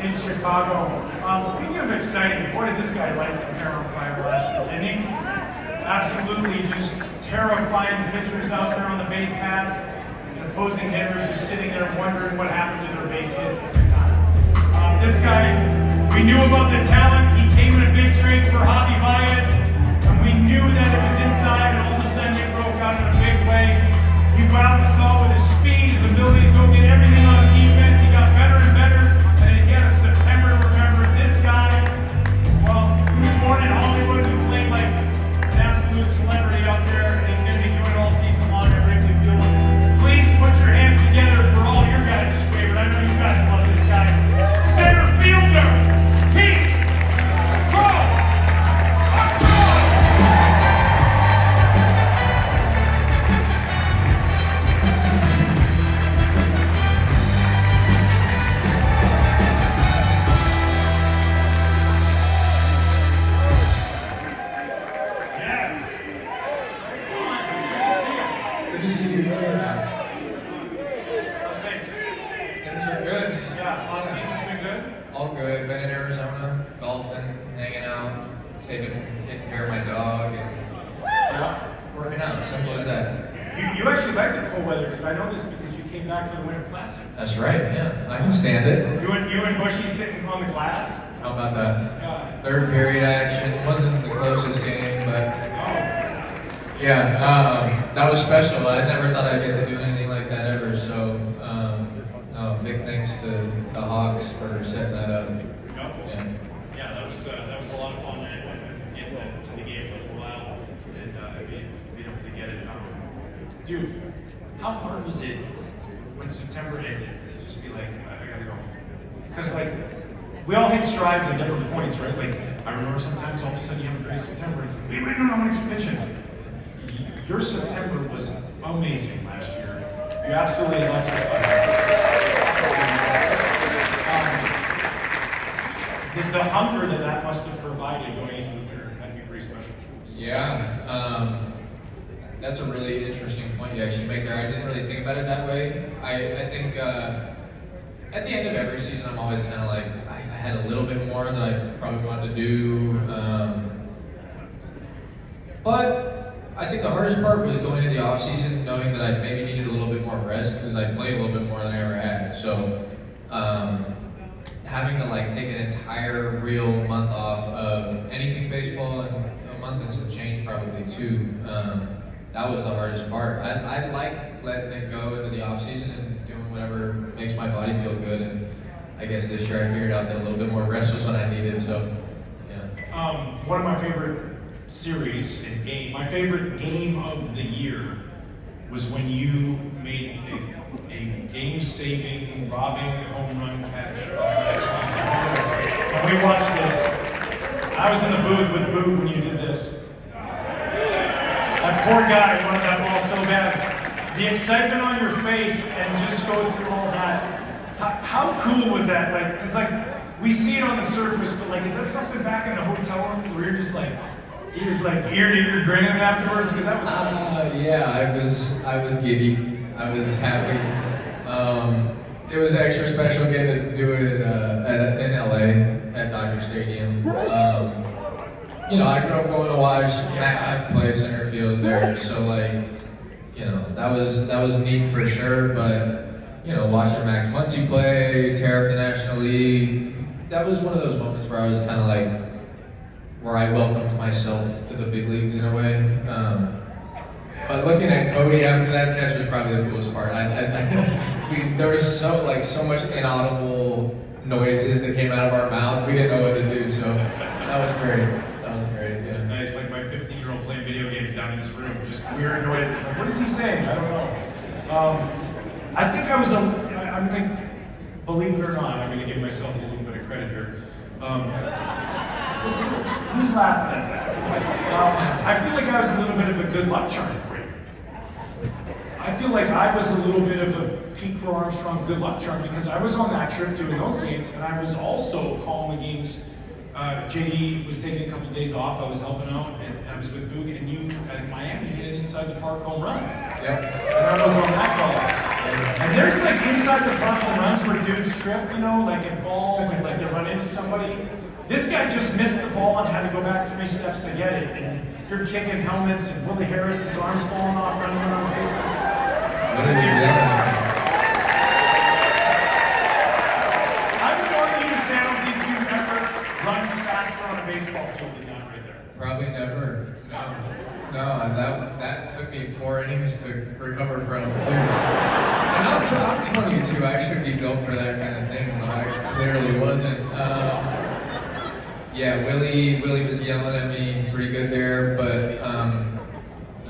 in Chicago. Speaking of exciting, boy, did this guy light some hair on fire last year, didn't he? Absolutely just terrifying pitchers out there on the base paths, and opposing hitters just sitting there wondering what happened to their base hits every time. This guy, we knew about the talent. He came in a big trade for Javi Baez, and we knew that it was inside, and all of a sudden it broke out in a big way. He wowed us all with his speed, his ability to go get everything on defense. He got better and better, and he had a September to remember. This guy, well, he was born in Hollywood and played like an absolute celebrity out there, and he's going to be doing it all season long at Wrigley Field. Please put your hands together for all your guys' favorite. I know you guys love this guy. Center fielder, Crow-Armstrong! Good to see you too. How's things? Things are good. Yeah, last season's been good? All good. Been in Arizona, golfing, hanging out, taking care of my dog, and working out. Simple as that. You actually like the cold weather, because I know this because you came back for the Winter Classic. That's right. Yeah, I can stand it. You and Bushy sitting on the glass? How about that? Yeah. Third period action wasn't the closest game, but Oh. yeah, that was special. I never thought I'd get to do anything like that ever. So, big thanks to the Hawks for setting that up. Yeah. Yeah, that was a lot of fun. Getting to the game for a little while and being able to get it. Dude, how hard was it when September ended to just be like, I gotta go? Because like, we all hit strides at different points, right? Like, I remember sometimes all of a sudden you have a great September. It's like, wait, no, I'm gonna keep pitching. Your September was amazing last year. You absolutely electrified us. The hunger that must have provided going into the winter, that'd be pretty special. Yeah, that's a really interesting point you actually make there. I didn't really think about it that way. I think at the end of every season, I'm always kind of like, I had a little bit more that I probably wanted to do. But I think the hardest part was going to the off season, knowing that I maybe needed a little bit more rest because I played a little bit more than I ever had. So having to like take an entire real month off of anything baseball, and a month and some change probably too. That was the hardest part. I like letting it go into the off season and doing whatever makes my body feel good. And I guess this year I figured out that a little bit more rest was what I needed. So yeah. One of my favorite series and my favorite game of the year was when you made a game-saving, robbing home run catch. When we watched this, I was in the booth with Boo when you did this. That poor guy wanted that ball so bad. The excitement on your face and just go through all that. How cool was that? Like, because like we see it on the surface, but like, is that something back in the hotel room where you're just like ear to ear grinning afterwards? Because that was. Yeah, I was giddy. I was happy. It was extra special getting to do it in LA at Dodger Stadium. I grew up going to watch Mac play center field there, so like, that was neat for sure. But watching Max Muncy play, tear up the National League, that was one of those moments where I was kind of like, where I welcomed myself to the big leagues in a way. But looking at Cody after that catch was probably the coolest part. There was so much inaudible noises that came out of our mouth. We didn't know what to do, so that was great. Yeah. Nice, like my 15-year-old playing video games down in this room, just weird noises. Like, what is he saying? I don't know. I think I was believe it or not, I'm going to give myself a little bit of credit here. Who's laughing at that? I feel like I was a little bit of a good luck charm for you. I feel like I was a little bit of a Pete Crow-Armstrong good luck charm because I was on that trip doing those games, and I was also calling the games. JD was taking a couple days off. I was helping out, and I was with Boog, and you at Miami hit an inside the park home run. Yep. And I was on that call. And there's like inside the buckle runs where dudes trip, you know, like and fall and like they run into somebody. This guy just missed the ball and had to go back 3 steps to get it. And you're kicking helmets and Willie Harris's arms falling off, running around bases. What did he do? I would argue to say I don't think you've ever run faster on a baseball field than that right there. Probably never. No, that took me 4 innings to recover from too. And I'm 22. I should be built for that kind of thing, but I clearly wasn't. Yeah, Willie was yelling at me pretty good there, but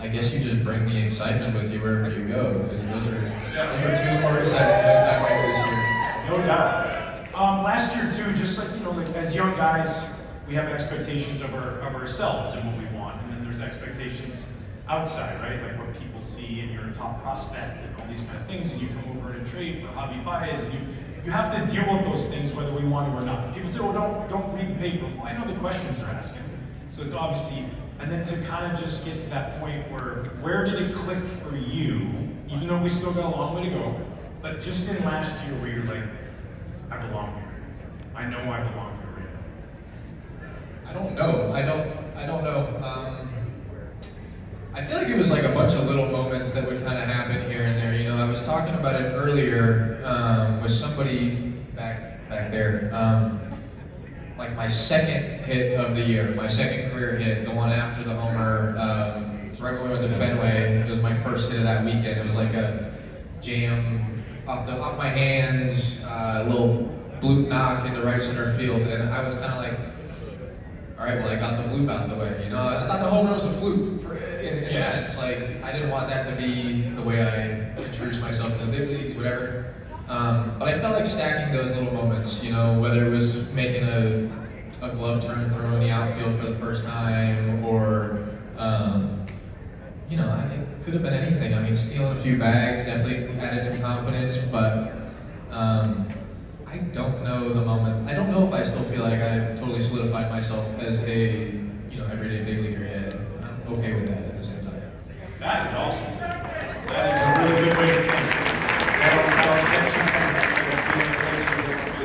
I guess you just bring the excitement with you wherever you go, because those are 2 more exciting things I like this year. No doubt. Last year too, just like, you know, like as young guys, we have expectations of ourselves and what we want, and then there's expectations outside, right? Like what people see, and you're a top prospect and all these kind of things, and you come over and trade for hobby buys, and you have to deal with those things whether we want to or not. People say, "Oh, don't read the paper." Well, I know the questions they're asking, so it's obviously, and then to kind of just get to that point where did it click for you, even though we still got a long way to go, but just in last year where you're like, I belong here. I know I belong here right now. I don't know. I feel like it was like a bunch of little moments that would kind of happen here and there. You know, I was talking about it earlier with somebody back there. Like my second hit of the year, my second career hit, the one after the homer. It was right when we went to Fenway. It was my first hit of that weekend. It was like a jam off my hands, a little bloop knock into right center field, and I was kind of like, all right, well, I got the bloop out the way. You know, I thought the home run was a fluke in a sense. Like, I didn't want that to be the way I introduced myself to the big leagues, whatever. But I felt like stacking those little moments, you know, whether it was making a glove turn throw in the outfield for the first time, or, you know, it could have been anything. I mean, stealing a few bags definitely added some confidence, but I don't know the moment. I don't know if I still feel like I've totally solidified myself as a, you know, everyday big leaguer yet. I'm okay with that at the same time. That is awesome. That is a really good way to think.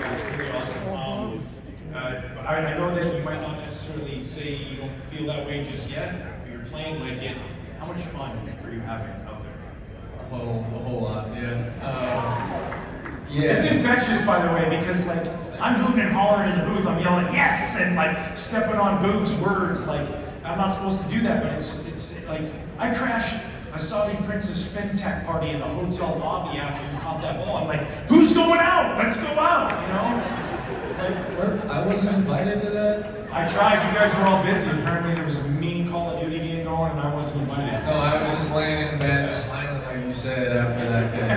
That's really awesome. I know that you might not necessarily say you don't feel that way just yet, but you're playing like it. How much fun are you having out there? A whole lot, yeah. Yeah. It's infectious, by the way, because like I'm hooting and hollering in the booth, I'm yelling yes and like stepping on Boog's words. Like I'm not supposed to do that, but it's like I crashed a Saudi Princess FinTech party in the hotel lobby after you caught that ball. I'm like, who's going out? Let's go out, you know? Like, I wasn't invited to that. I tried. You guys were all busy. Apparently there was a mean Call of Duty game going, and I wasn't invited. So I was just laying in bed, smiling like you said after that game.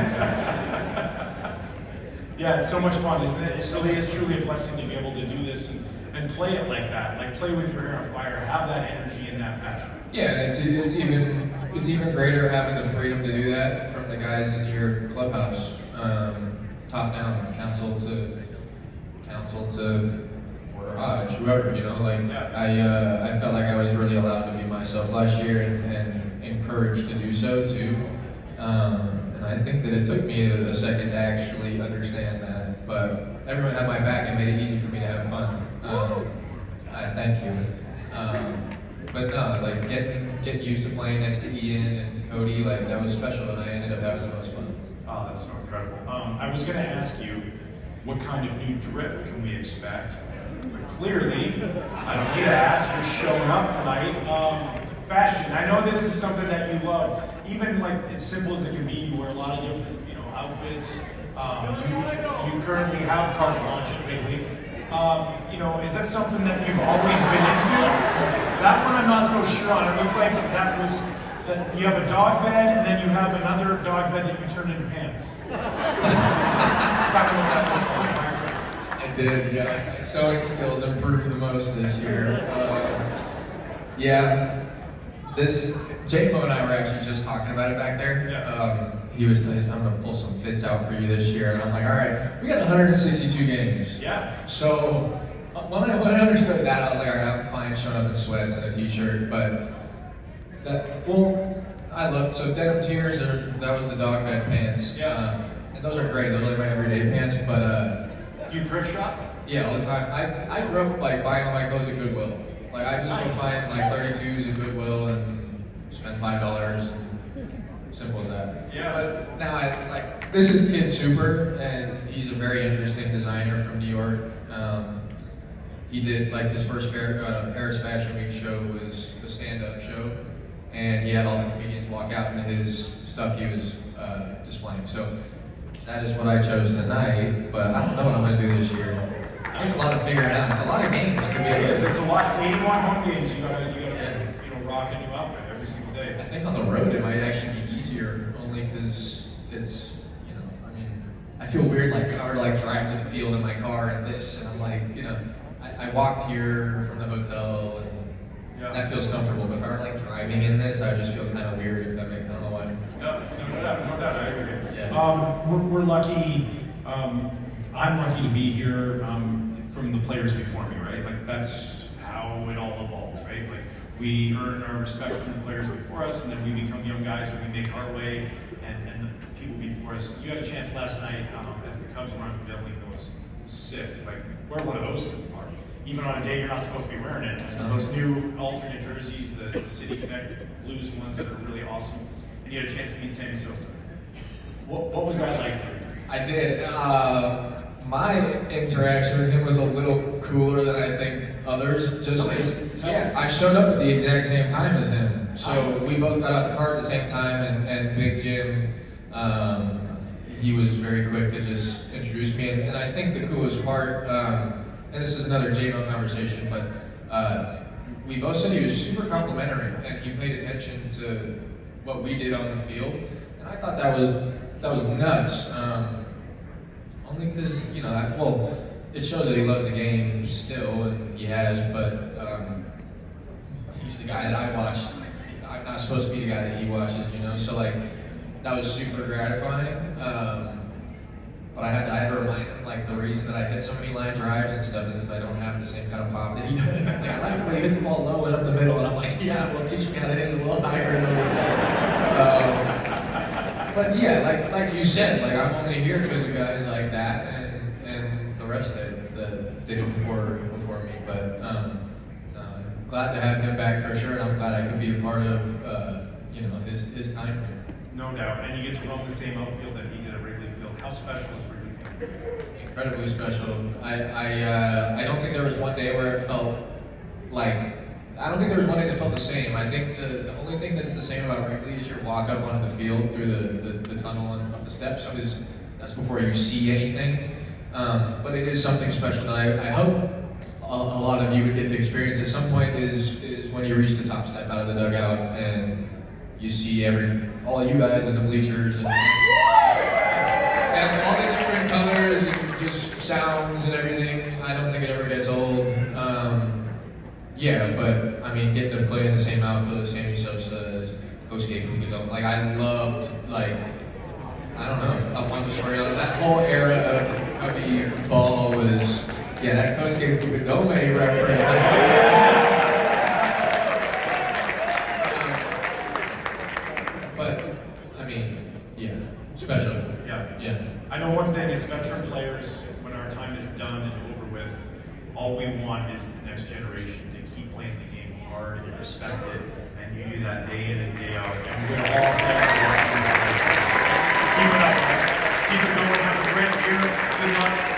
Yeah, it's so much fun, isn't it? It really is truly a blessing to be able to do this and play it like that. Like play with your hair on fire, have that energy and that passion. Yeah, and it's even greater having the freedom to do that from the guys in your clubhouse, top down, council to Porter Hodge, whoever, you know. Like I felt like I was really allowed to be myself last year and encouraged to do so too. And I think that it took me a second to actually understand that, but everyone had my back and made it easy for me to have fun. I thank you. But no, like getting used to playing next to Ian and Cody, like that was special, and I ended up having the most fun. Oh, that's so incredible. I was going to ask you, what kind of new drip can we expect? But clearly, I don't need to ask. You're showing up tonight. Fashion. I know this is something that you love. Even like as simple as it can be, you wear a lot of different, you know, outfits. You currently have carte blanche at Big League. You know, is that something that you've always been into? That one I'm not so sure on. It looked like that was that you have a dog bed and then you have another dog bed that you turned into pants. I did, yeah. My sewing skills improved the most this year. Yeah. J-Mo and I were actually just talking about it back there. Yeah. He was telling us, I'm going to pull some fits out for you this year. And I'm like, all right, we got 162 games. Yeah. So when I understood that, I was like, all right, I'm fine showing up in sweats and a t-shirt. But I love, so denim tears, that was the dog bed pants. Yeah. And those are great, those are like my everyday pants, but You thrift shop? yeah, all the time. I grew up like buying all my clothes at Goodwill. Like I just go find like 32s at Goodwill and spend $5 and simple as that. Yeah. But now this is Kid Super, and he's a very interesting designer from New York. He did like his first Paris Fashion Week show was the stand-up show, and he had all the comedians walk out into his stuff he was displaying. So that is what I chose tonight, but I don't know what I'm gonna do this year. It's a lot of figuring out. It's a lot of games to be able to. It's a lot. To 81 home games, you gotta rock a new outfit every single day. I think on the road it might actually be easier, only because it's, I mean, I feel weird like driving to the field in my car and this, and I'm like, I walked here from the hotel and that feels comfortable. But if I were like driving in this, I would just feel kind of weird if that makes, I don't know why. No doubt, I agree. Yeah. We're lucky. I'm lucky to be here from the players before me, right? Like that's how it all evolves, right? Like we earn our respect from the players before us, and then we become young guys and we make our way, and the people before us. You had a chance last night as the Cubs were unveiling those sick. Like wear one of those to the party. Even on a day you're not supposed to be wearing it. Those new alternate jerseys, the City Connect Blues ones that are really awesome. And you had a chance to meet Sammy Sosa. What was that like for you? I did. My interaction with him was a little cooler than I think others. Just because, I showed up at the exact same time as him. So we both got out the car at the same time, and Big Jim, he was very quick to just introduce me. And I think the coolest part, and this is another J-Mo conversation, but we both said he was super complimentary, and he paid attention to what we did on the field. And I thought that was nuts. Only because, it shows that he loves the game still, and he has, but he's the guy that I watched. I'm not supposed to be the guy that he watches, so that was super gratifying. But I had to remind him, the reason that I hit so many line drives and stuff is I don't have the same kind of pop that he does. He's like, I like the way you hit the ball low and up the middle, and I'm like, yeah, well, teach me how to hit it a little higher and a little fast. But yeah, like you said, I'm only here because of guys like that and the rest that did it before me. But I'm glad to have him back for sure, and I'm glad I could be a part of his time here. No doubt, and you get to roam the same outfield that he did at Wrigley Field. How special is Wrigley Field? Incredibly special. I don't think there was one day where it felt I don't think there was one day that felt the same. I think the only thing that's the same about Wrigley is your walk up onto the field through the tunnel and up the steps, because that's before you see anything. But it is something special that I hope a lot of you would get to experience at some point is when you reach the top step out of the dugout and you see all you guys in the bleachers and all the different colors and just sounds and everything. I don't think it ever gets old. Yeah, but I mean, getting to play in the same outfield as Sammy Sosa, as Kosuke Fukudome, I loved, I don't know, Alfonso Soriano, that whole era of Cubby ball was, that Kosuke Fukudome reference. But, I mean, special. Yeah. I know one thing is veteran players, when our time is done and over with, all we want is the next generation to keep playing the game hard and respect it, and you do that day in and day out. And we're all thankful. Keep it up. Keep it going. Have a great year. Good luck.